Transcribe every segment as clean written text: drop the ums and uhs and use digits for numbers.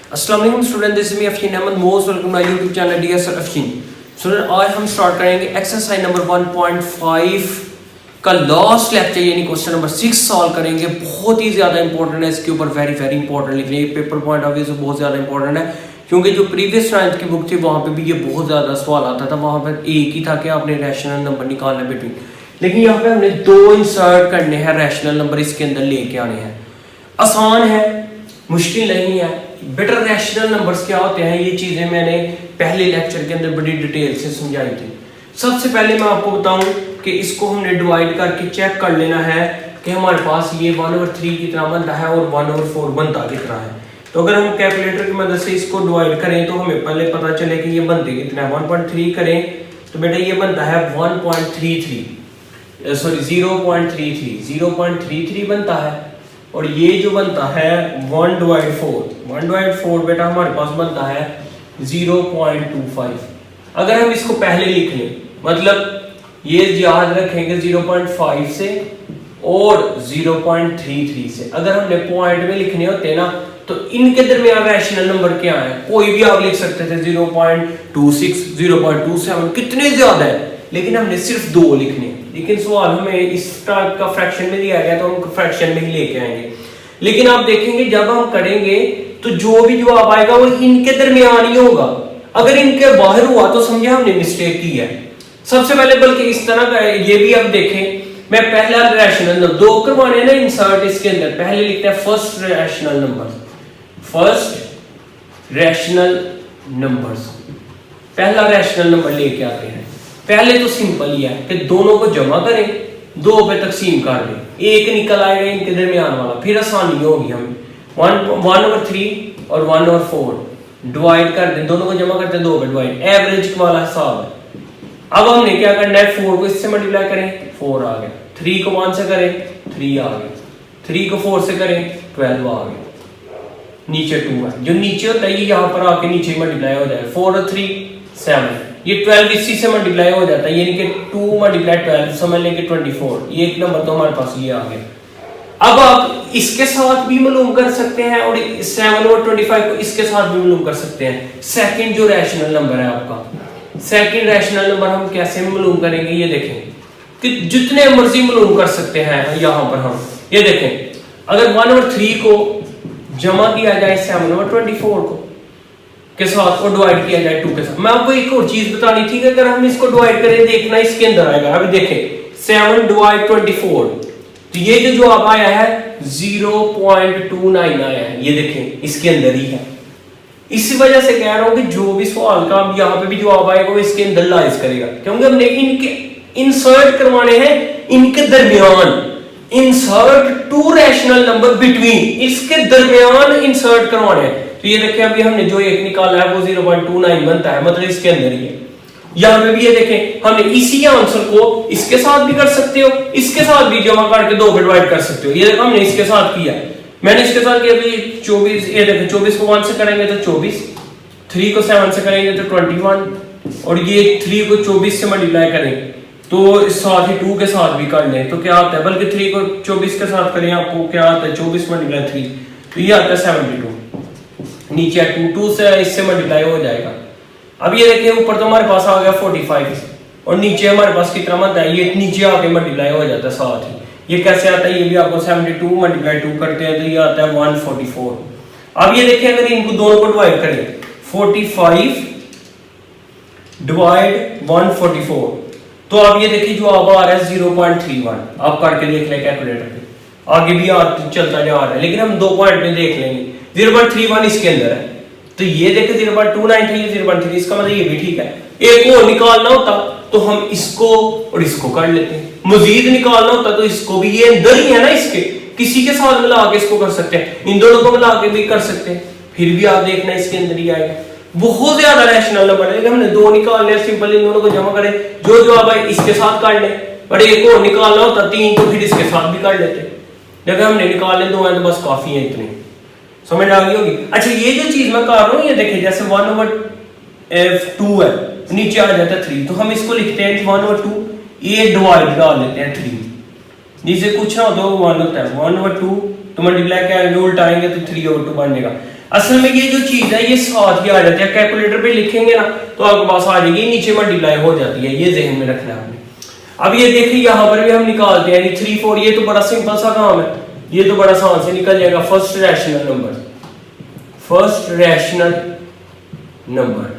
अस्सलाम वालेकुम student, this is me Afsheen Ahmad, most welcome my YouTube channel dear sir Afsheen. Student आज हम स्टार्ट करेंगे एक्सरसाइज नंबर 1.5 का लास्ट लेक्चर यानी क्वेश्चन नंबर 6 सॉल्व करेंगे। बहुत ही ज़्यादा इंपॉर्टेंट है, इसके ऊपर वेरी वेरी इंपॉर्टेंट लिख रहे हैं। पेपर पॉइंट ऑफ व्यू से बहुत ज़्यादा इंपॉर्टेंट है क्योंकि जो प्रीवियस 9th की बुक थी वहाँ पे भी ये बहुत ज़्यादा सवाल आता था। वहाँ पर एक ही था कि आपने रैशनल नंबर निकालना बिटवीन, लेकिन यहाँ पे हमने दो इंसर्ट करने हैं, रैशनल नंबर इसके अंदर लेके आने हैं। आसान है, मुश्किल नहीं है। बेटर रैशनल नंबर्स क्या होते हैं ये चीज़ें मैंने पहले लेक्चर के अंदर बड़ी डिटेल से समझाई थी। सबसे पहले मैं आपको बताऊं कि इसको हमने डिवाइड करके चेक कर लेना है कि हमारे पास ये 1/3 कितना बनता है और 1/4 बनता कितना है। तो अगर हम कैलकुलेटर की मदद से इसको डिवाइड करें तो हमें पहले पता चले कि ये बनते कितना है। 1.3 करें तो बेटा ये बनता है 0.33 बनता है। और ये जो बनता है 1/4 बेटा हमारे पास बनता है 0.25। अगर हम इसको पहले लिख लें, मतलब ये याद रखेंगे 0.5 से और 0.33 से। अगर हमने पॉइंट में लिखने होते ना तो इनके दरमियान रैशनल नंबर क्या है, कोई भी आप लिख सकते थे, 0.26, 0.27, कितने ज्यादा है, लेकिन हमने सिर्फ दो लिखने। लेकिन सवाल हमें इस टाइप का फ्रैक्शन में दिया गया तो हम फ्रैक्शन में ही लेके आएंगे। लेकिन आप देखेंगे जब हम करेंगे तो जो भी जवाब आएगा वो इनके दरमियान ही होगा। अगर इनके बाहर हुआ तो समझे हमने मिस्टेक की है। सबसे पहले बल्कि इस तरह का ये भी अब देखें, मैं पहला रैशनल नंबर दो करवाने ना इंसर्ट इसके अंदर, पहले लिखते हैं फर्स्ट रैशनल नंबर्स। पहला रैशनल नंबर लेके आते हैं। पहले तो सिंपल ही है कि दोनों को जमा करें, दो पे तकसीम कर दें, एक निकल आएगा इनके दरमियान वाला, फिर आसानी होगी। हमें 1/3 और 1/4 डिवाइड कर दें, दोनों को जमा करते हैं, दो पे डिवाइड, एवरेज वाला हिसाब है। अब हमने क्या करना है, 4 को इससे मल्टीप्लाई करें, 4 आ गया। 3 को 1 से करें, 3 आ गया। 3 को 4 से करें, 12 आ गया। नीचे 2 है, जो नीचे होता है ये यहाँ पर आके नीचे मल्टीप्लाई हो जाए, 4 और 3 7, ये 12 इसी से मल्टीप्लाई हो जाता है, यानी कि 2 मल्टीप्लाई 12 समझ लेंगे 24। ये एक नंबर तो हमारे पास ये आ गया। अब आप इसके साथ भी मालूम कर सकते हैं और 7 और 25 को इसके साथ भी मालूम कर सकते हैं। सेकंड जो रैशनल नंबर है आपका, सेकंड रैशनल नंबर हम कैसे मालूम करेंगे, ये देखें कि जितने मर्जी मालूम कर सकते हैं। यहां पर हम ये देखें, अगर 1/3 को जमा किया जाए 7 और 24 को के साथ और डिवाइड किया जाए 2 के साथ। मैं आपको एक और चीज बतानी थी कि अगर हम इसको डिवाइड करें, देखना इसके अंदर आएगा। अभी देखें 7 डिवाइड 24, तो ये जो जवाब आया है 0.29 आया है, ये देखें इसके अंदर ही है। इसी वजह से कह रहा हूं कि जो भी सवाल का यहाँ पे भी जवाब आएगा वो इसके अंदर लाइज करेगा, क्योंकि हमने इनके इंसर्ट करवाने हैं इनके दरमियान। Insert to rational number between, इसके दरमियान इंसर्ट करवाने हैं। तो ये देखिए अभी हमने जो एक निकाला है वो 0.29 बनता है, मतलब इसके अंदर ही है। यहाँ पे भी ये देखें, हमने इसी आंसर को इसके साथ भी कर सकते हो, इसके साथ भी जमा करके दो पे डिवाइड कर सकते हो। ये देखो हमने इसके साथ किया, मैंने इसके साथ किया तो 24, ये देखो 24 को 1 से करेंगे तो 24, 3 को 7 से करेंगे तो 21, और ये 3 को 24 से मल्टीप्लाई करेंगे तो साथ ही 2 के साथ भी कर लें तो क्या आता है, बल्कि 3 को 24 के साथ करें आपको क्या आता है, 24 मल्टीप्लाई 3, तो ये आता है 72। नीचे 2 से इससे मल्टीप्लाई हो जाएगा। अब ये देखिए ऊपर तो हमारे पास आ गया 45 और नीचे हमारे पास कितना बनता है, ये नीचे आके मल्टीप्लाई हो जाता है साथ ही। ये कैसे आता है, ये भी आपको 72 मल्टीप्लाई 2 करते हैं तो ये आता है 144। अब ये देखिए अगर इनको दोनों को डिवाइड करें, 45 डिवाइड 144, तो अब ये देखिए जो अब आ रहा है 0.31। आप करके देख लें कैलकुलेटर पे, आगे भी चलता जा रहा है, लेकिन हम 2 पॉइंट में देख लेंगे। 0.31 इसके अंदर है, तो ये देखिए 0.29 था, ये 0.3, इसका मतलब ये भी ठीक है। एक और निकालना होता तो हम इसको और इसको कर लेते हैं, मजीद निकालना होता तो इसको भी, ये अंदर ही है ना, इसके किसी के साथ मिला के इसको कर सकते हैं, इन दोनों को मिला के भी कर सकते हैं, फिर भी आप देखना इसके अंदर ही आएगा। बहुत ज्यादा रैशनल नंबर है, हमने दो निकालने, सिंपल इन दोनों को जमा करें, जो जवाब आए इसके साथ कर ले, बट एक और निकालना होता 3 तो फिर इसके साथ भी कर लेते, लेकिन हमने निकालने 2 हैं तो बस काफी है, इतने समझ आ गई होगी। अच्छा ये जो चीज मैं कर रहा हूँ, ये देखिए जैसे 1/2 है, नीचे आ जाता है 3, तो हम इसको लिखते हैं 1/2, ये डिवाइड डाल लेते हैं 3, नीचे कुछ ना हो तो 1 होता है, 1/2 तो मल्टीप्लाई क्या उल्टाएंगे तो 3/2 बन जाएगा। असल में ये जो चीज है ये साथ ही आ जाती है, कैलकुलेटर पे लिखेंगे ना तो आपके पास आ जाएगी, नीचे मल्टीप्लाई हो जाती है, ये ज़हन में रखना है आपने। अब ये देखिए यहाँ पर भी हम निकालते हैं 3 4, ये तो बड़ा सिंपल सा काम है, ये तो बड़ा आसान से निकल जाएगा। फर्स्ट रैशनल नंबर,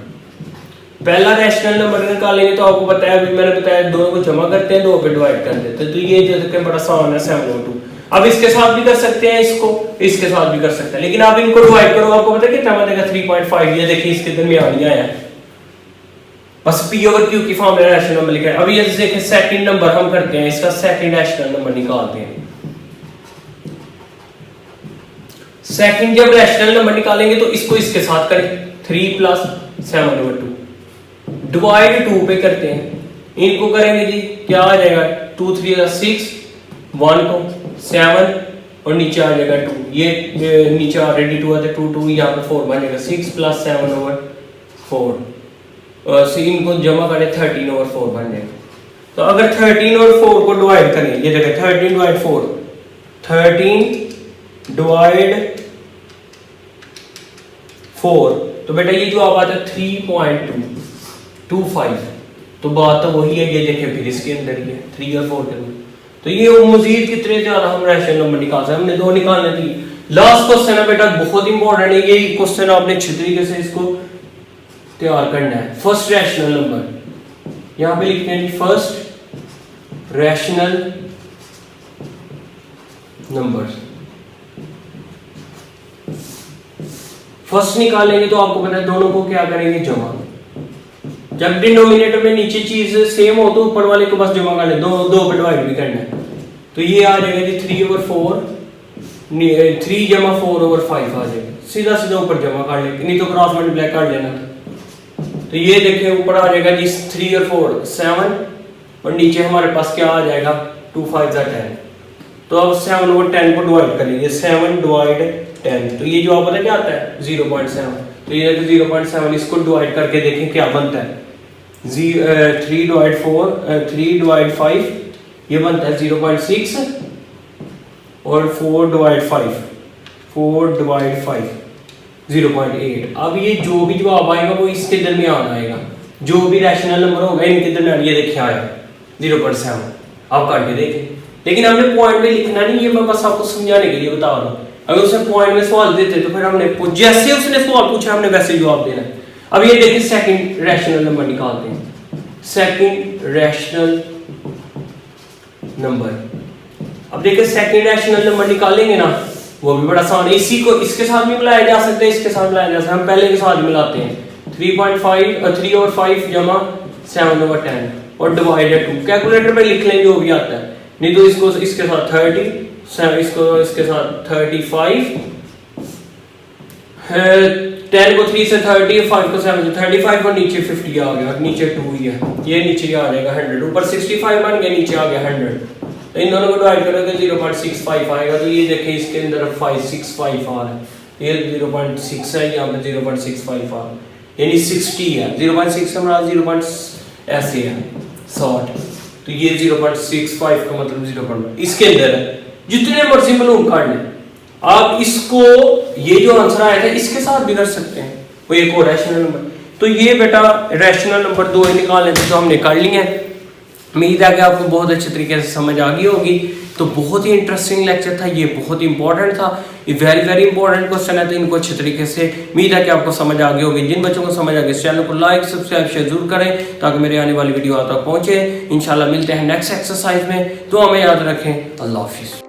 पहला रैशनल नंबर निकालेंगे तो आपको पता है, अभी मैंने बताया दोनों को जमा करते हैं, 2 पे डिवाइड कर देते हैं, तो ये जो देखिए बड़ा आसान है 7/2। अब इसके साथ भी कर सकते हैं, इसके साथ भी कर सकते हैं, लेकिन आप इनको डिवाइड करो, आपको पता है कितना बनेगा 3.5। ये देखिए इसके दरमियान ही आया है, बस P/Q की फॉर्म में रैशनल नंबर लिखा है। अभी ये देखिए सेकंड नंबर हम करते हैं, इसका सेकंड रैशनल नंबर निकालते हैं। सेकंड जब रैशनल नंबर निकालेंगे तो इसको इसके साथ करें, 3 + 7/2 डिवाइड 2 पे करते हैं, इनको करेंगे जी क्या आ जाएगा, 2 3 6, 1 को 7 और नीचे आ जाएगा 2, ये नीचे ऑलरेडी 2 है, 2 2 यहाँ पे 4 बन जाएगा, 6 + 7/4, इनको जमा करें 13/4 बन जाएगा। तो अगर 13 और 4 को डिवाइड करें, ये देखिए 13 / 4, 13 / 4, तो बेटा ये जो आप आता है 3.25, तो बात तो वही है, ये देखें फिर इसके अंदर ही है 3 और 4 के अंदर। तो ये मजीद कितने ज्यादा हम रैशनल नंबर निकाल सकते हैं, हमने 2 निकालने थी। लास्ट क्वेश्चन है बेटा, बहुत इंपॉर्टेंट है ये क्वेश्चन, आपने अच्छे तरीके से इसको तैयार करना है। फर्स्ट रैशनल नंबर यहां पे लिखते हैं, फर्स्ट रैशनल नंबर। फर्स्ट निकालेंगे तो आपको पता है दोनों को क्या करेंगे, जमा। जब डिनोमिनेटर में नीचे चीज सेम हो तो ऊपर वाले को बस जमा कर लें, 2 पे डिवाइड भी करना है, तो ये आ जाएगा जी 3/4, 3 जमा 4/5 आ जाएगा, सीधा सीधा ऊपर जमा कर ले, नहीं तो क्रॉस मल्टीप्लाई कर लेना। तो ये देखिए ऊपर आ जाएगा जी 3 और 4 7, और नीचे हमारे पास क्या आ जाएगा 2 5 10। तो अब 7 और 10 को डिवाइड कर लीजिए, 7 / 10, तो ये जो आप पता क्या आता है 0.7, तो ये 0.7, इसको डिवाइड करके देखें क्या बनता है, 3/5 ये बनता है 0.6, और 4/5 0.8। अब ये जो भी जवाब आएगा वो इसके दरमियान आएगा, जो भी रैशनल नंबर होगा इनके दरमियान, ये देखिए आया 0.7, आप करके देखें। लेकिन हमने पॉइंट में लिखना नहीं, ये मैं बस आपको समझाने के लिए बता रहा हूँ। अगर उसने पॉइंट में सवाल देते तो फिर हमने जैसे उसने सवाल पूछा हमने वैसे जवाब देना है। अब ये देखिए सेकंड रैशनल नंबर निकालते हैं, सेकंड रैशनल नंबर। अब देखिए सेकंड रैशनल नंबर निकालेंगे ना, वो भी बड़ा आसान है, इसी को इसके साथ भी मिलाया जा सकता है, इसके साथ मिलाया जा सकता है, हम पहले के साथ मिलाते हैं, 3 और 5 जमा 7/10 और डिवाइडेड 2, कैलकुलेटर पे लिख लें जो भी आता है, नहीं तो इसको इसके साथ 30, इसको इसके साथ 35, 10 को 3 से 30, 5 को 7 से 35, और नीचे 50 आ गया, नीचे 2 ही है, ये नीचे आ जाएगा 100, ऊपर 65 बन गया, नीचे आ गया 100। तो इन दोनों को डिवाइड करोगे 0.65 आएगा, तो ये देखिए इसके अंदर 565 आ रहा है, ये 0.6 है, यहाँ पे 0.65 आ रहा है, यानी 60 है, 0.6 का मतलब 0. ऐसे है 60, तो ये 0.65 का मतलब 0. इसके अंदर है, जितने मर्जी मालूम कर लें आप इसको, ये जो आंसर आया था इसके साथ भी कर सकते हैं, वो एक और रैशनल नंबर। तो ये बेटा रैशनल नंबर 2 निकालने थे, तो हमने कर लिए हैं। उम्मीद है कि आपको बहुत अच्छे तरीके से समझ आ गई होगी। तो बहुत ही इंटरेस्टिंग लेक्चर था, ये बहुत इंपॉर्टेंट था, ये वेरी इंपॉर्टेंट क्वेश्चन है, तो इनको अच्छे तरीके से उम्मीद है कि आपको समझ आ गई होगी। जिन बच्चों को समझ आ गई इस चैनल को लाइक सब्सक्राइब शेयर जरूर करें, ताकि मेरे आने वाली वीडियो आप तक पहुंचे। इंशाल्लाह मिलते हैं नेक्स्ट एक्सरसाइज में, तो हमें याद रखें। अल्लाह हाफिज़।